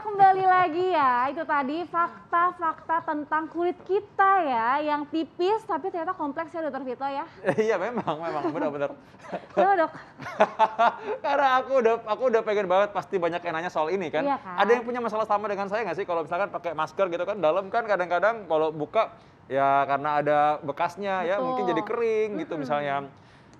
kembali lagi ya. Itu tadi fakta-fakta tentang kulit kita ya, yang tipis tapi ternyata kompleks ya Dokter Vito ya. Iya memang benar-benar. Kenapa Dok? Karena aku udah pengen banget pasti banyak yang nanya soal ini kan. Iya kan? Ada yang punya masalah sama dengan saya nggak sih kalau misalkan pakai masker gitu kan dalam kan kadang-kadang kalau buka ya karena ada bekasnya ya mungkin jadi kering gitu misalnya.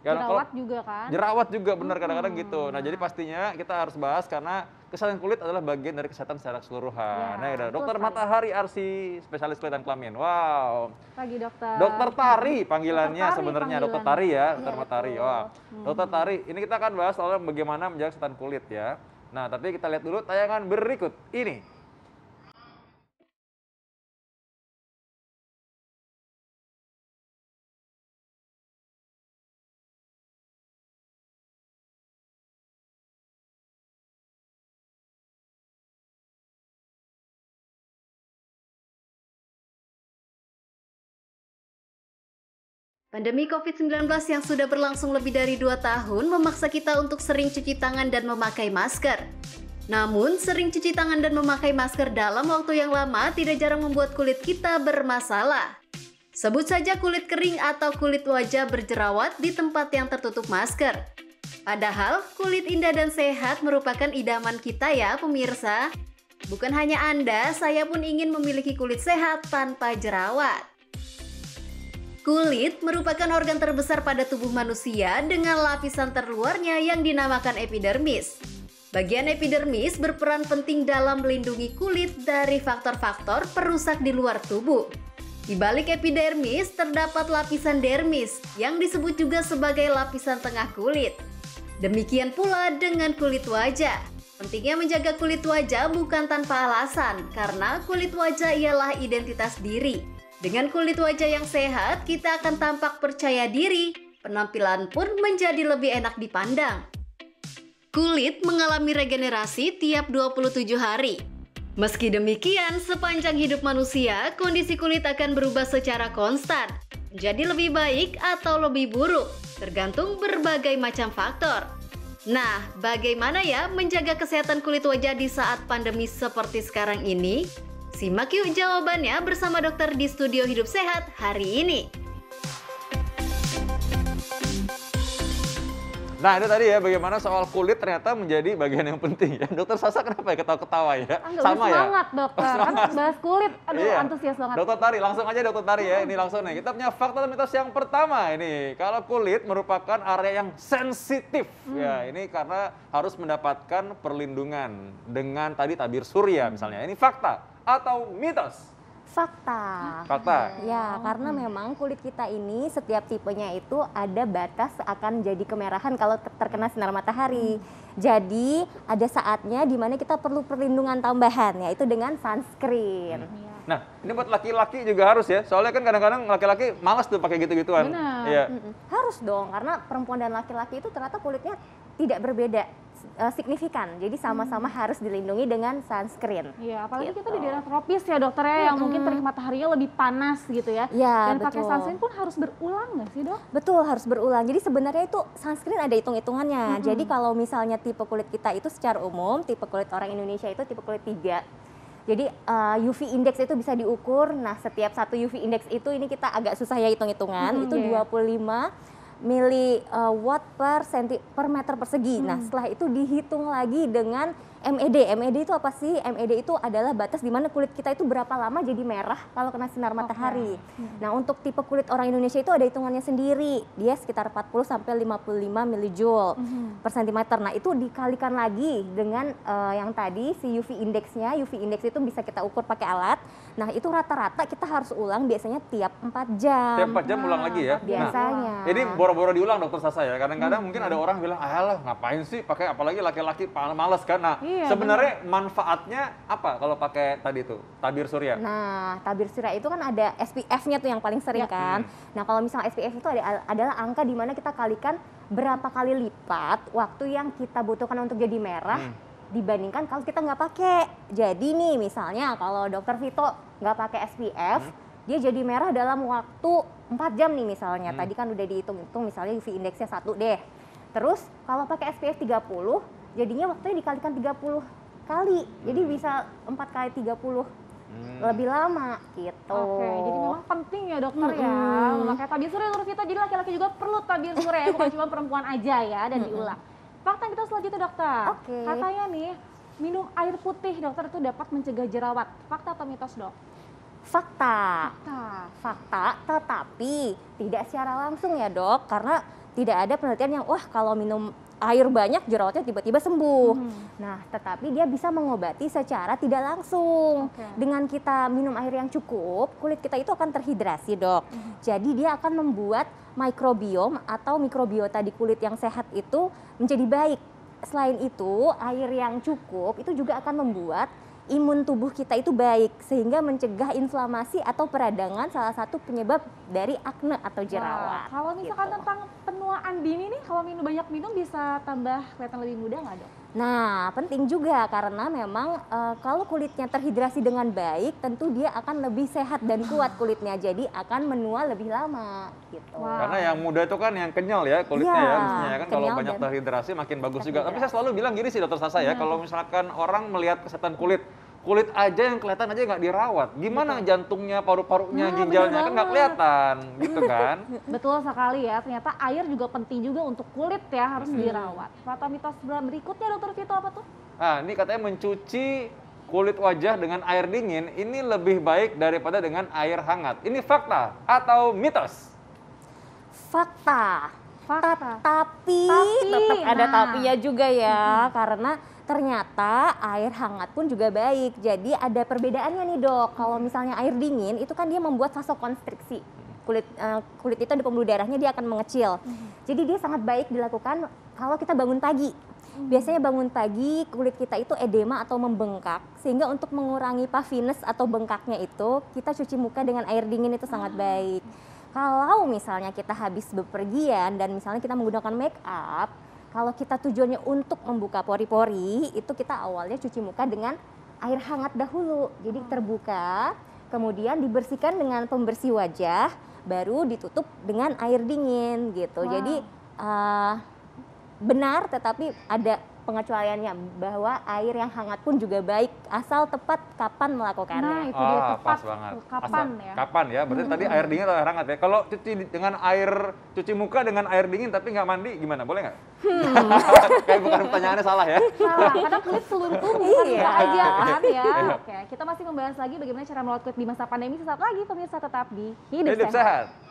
Jerawat juga kan? Jerawat juga benar kadang-kadang gitu. Nah jadi pastinya kita harus bahas karena kesehatan kulit adalah bagian dari kesehatan secara keseluruhan. Ya, Nah ya, betul Dokter sekali. Matahari Arsi, spesialis kulit dan kelamin. Wow. Pagi dokter. Dokter Tari panggilannya Dokter Tari sebenarnya, Dokter panggilan. Tari ya, Iya, Dokter Matahari. betul. Wah, Dokter Tari, ini kita akan bahas soal bagaimana menjaga kesehatan kulit ya. Nah, tapi kita lihat dulu tayangan berikut ini. Pandemi COVID-19 yang sudah berlangsung lebih dari 2 tahun memaksa kita untuk sering cuci tangan dan memakai masker. Namun, sering cuci tangan dan memakai masker dalam waktu yang lama tidak jarang membuat kulit kita bermasalah. Sebut saja kulit kering atau kulit wajah berjerawat di tempat yang tertutup masker. Padahal, kulit indah dan sehat merupakan idaman kita ya pemirsa. Bukan hanya Anda, saya pun ingin memiliki kulit sehat tanpa jerawat. Kulit merupakan organ terbesar pada tubuh manusia dengan lapisan terluarnya yang dinamakan epidermis. Bagian epidermis berperan penting dalam melindungi kulit dari faktor-faktor perusak di luar tubuh. Di balik epidermis terdapat lapisan dermis yang disebut juga sebagai lapisan tengah kulit. Demikian pula dengan kulit wajah. Pentingnya menjaga kulit wajah bukan tanpa alasan karena kulit wajah ialah identitas diri. Dengan kulit wajah yang sehat, kita akan tampak percaya diri, penampilan pun menjadi lebih enak dipandang. Kulit mengalami regenerasi tiap 27 hari. Meski demikian, sepanjang hidup manusia, kondisi kulit akan berubah secara konstan, menjadi lebih baik atau lebih buruk, tergantung berbagai macam faktor. Nah, bagaimana ya menjaga kesehatan kulit wajah di saat pandemi seperti sekarang ini? Simak yuk jawabannya bersama dokter di Studio Hidup Sehat hari ini. Nah, itu tadi ya bagaimana soal kulit ternyata menjadi bagian yang penting ya. Dokter Sasa kenapa ya ketawa-ketawa ya? Sama ya? Semangat dokter, kan bahas kulit, aduh Iya. antusias banget. Dokter Tari, langsung aja Dokter Tari ya. Ini langsung nih, kita punya fakta dan mitos yang pertama ini. Kalau kulit merupakan area yang sensitif. Ya, ini karena harus mendapatkan perlindungan dengan tadi tabir surya misalnya. Ini fakta atau mitos? Fakta. Fakta. Ya, karena memang kulit kita ini setiap tipenya itu ada batas akan jadi kemerahan kalau terkena sinar matahari. Jadi ada saatnya di mana kita perlu perlindungan tambahan, yaitu dengan sunscreen. Nah, ini buat laki-laki juga harus ya. Soalnya kan kadang-kadang laki-laki malas tuh pakai gitu-gituan. Benar. Iya. Harus dong, karena perempuan dan laki-laki itu ternyata kulitnya tidak berbeda signifikan. Jadi sama-sama harus dilindungi dengan sunscreen. Iya, apalagi Gitu. kita di daerah tropis ya dokter ya, yang mungkin terik mataharinya lebih panas gitu ya. Ya, Dan pakai betul. sunscreen pun harus berulang nggak sih dok? Betul, harus berulang. Jadi sebenarnya itu sunscreen ada hitung-hitungannya. Jadi kalau misalnya tipe kulit kita itu secara umum, tipe kulit orang Indonesia itu tipe kulit 3. Jadi UV index itu bisa diukur. Nah, setiap satu UV index itu ini kita agak susah ya hitung-hitungan. Itu 25 miliwatt per meter persegi. Nah, setelah itu dihitung lagi dengan MED. MED itu apa sih? MED itu adalah batas di mana kulit kita itu berapa lama jadi merah kalau kena sinar matahari. Nah, untuk tipe kulit orang Indonesia itu ada hitungannya sendiri. Dia sekitar 40 sampai 55 milijoule per sentimeter. Nah, itu dikalikan lagi dengan yang tadi si UV index-nya. UV index itu bisa kita ukur pakai alat. Nah, itu rata-rata kita harus ulang biasanya tiap 4 jam. Tiap 4 jam ulang lagi ya. Biasanya. Nah, ini boro-boro diulang Dokter Sasa ya. Kadang-kadang mungkin ada orang bilang, alah ngapain sih pakai, apalagi laki-laki males kan. Nah, Iya, sebenarnya manfaatnya apa kalau pakai tadi tuh tabir surya? Nah, tabir surya itu kan ada SPF-nya tuh yang paling sering kan. Nah, kalau misalnya SPF itu adalah angka di mana kita kalikan berapa kali lipat waktu yang kita butuhkan untuk jadi merah dibandingkan kalau kita nggak pakai. Jadi nih misalnya kalau Dokter Vito nggak pakai SPF, dia jadi merah dalam waktu 4 jam nih misalnya. Tadi kan udah dihitung-hitung misalnya UV indeksnya 1 deh. Terus kalau pakai SPF 30, jadinya waktunya dikalikan 30 kali. Jadi bisa 4 kali 30 lebih lama gitu. Oke, jadi memang penting ya dokter ya memakai tabir surya Dr. Vito. Jadi laki-laki juga perlu tabir surya ya, bukan cuma perempuan aja ya, dan diulang. Fakta kita selanjutnya dokter. Oke. Katanya nih, minum air putih dokter itu dapat mencegah jerawat. Fakta atau mitos dok? Fakta. Fakta, tetapi tidak secara langsung ya dok, karena tidak ada penelitian yang wah kalau minum air banyak jerawatnya tiba-tiba sembuh. Nah, tetapi dia bisa mengobati secara tidak langsung. Dengan kita minum air yang cukup, kulit kita itu akan terhidrasi dok. Jadi dia akan membuat mikrobiom atau mikrobiota di kulit yang sehat itu menjadi baik. Selain itu, air yang cukup itu juga akan membuat imun tubuh kita itu baik, sehingga mencegah inflamasi atau peradangan, salah satu penyebab dari akne atau jerawat. Kalau misalkan tentang penuaan dini nih, kalau banyak minum bisa tambah kelihatan lebih muda nggak dok? Nah, penting juga karena memang kalau kulitnya terhidrasi dengan baik, tentu dia akan lebih sehat dan kuat kulitnya, jadi akan menua lebih lama gitu. Karena yang muda itu kan yang kenyal ya kulitnya Iya, ya, mestinya ya kan kalau kenyal banyak dan terhidrasi makin bagus juga. Tapi saya selalu bilang gini sih dokter Sasa ya, kalau misalkan orang melihat kesehatan kulit aja yang kelihatan aja nggak dirawat, gimana jantungnya, paru-parunya, ginjalnya kan nggak kelihatan, gitu kan? Betul sekali ya, ternyata air juga penting juga untuk kulit ya, harus dirawat. Fakta mitos berikutnya dokter Vito apa tuh? Nah, ini katanya mencuci kulit wajah dengan air dingin ini lebih baik daripada dengan air hangat. Ini fakta atau mitos? Fakta. Fakta. Tapi tetap ada tapinya juga ya, karena ternyata air hangat pun juga baik. Jadi ada perbedaannya nih dok. Kalau misalnya air dingin itu kan dia membuat vasokonstriksi. Kulit itu di pembuluh darahnya dia akan mengecil. Jadi dia sangat baik dilakukan kalau kita bangun pagi. Biasanya bangun pagi kulit kita itu edema atau membengkak, sehingga untuk mengurangi puffiness atau bengkaknya itu kita cuci muka dengan air dingin itu sangat baik. Kalau misalnya kita habis bepergian dan misalnya kita menggunakan make up, kalau kita tujuannya untuk membuka pori-pori, itu kita awalnya cuci muka dengan air hangat dahulu. Jadi terbuka, kemudian dibersihkan dengan pembersih wajah, baru ditutup dengan air dingin gitu. Jadi benar, tetapi ada pengecualiannya bahwa air yang hangat pun juga baik, asal tepat kapan melakukannya. Nah, itu dia tepat. Pas banget. Kapan ya? Kapan ya? Berarti tadi air dingin atau air hangat ya? Kalau cuci muka dengan air dingin tapi nggak mandi, gimana? Boleh nggak? Kayak bukan pertanyaannya salah ya? Salah, karena kulit seluruh tubuh kan Iya. bisa aja kan ya. Oke, kita masih membahas lagi bagaimana cara merawat kulit di masa pandemi. Sesaat lagi pemirsa tetap di Hidup Hidup Sehat. sehat.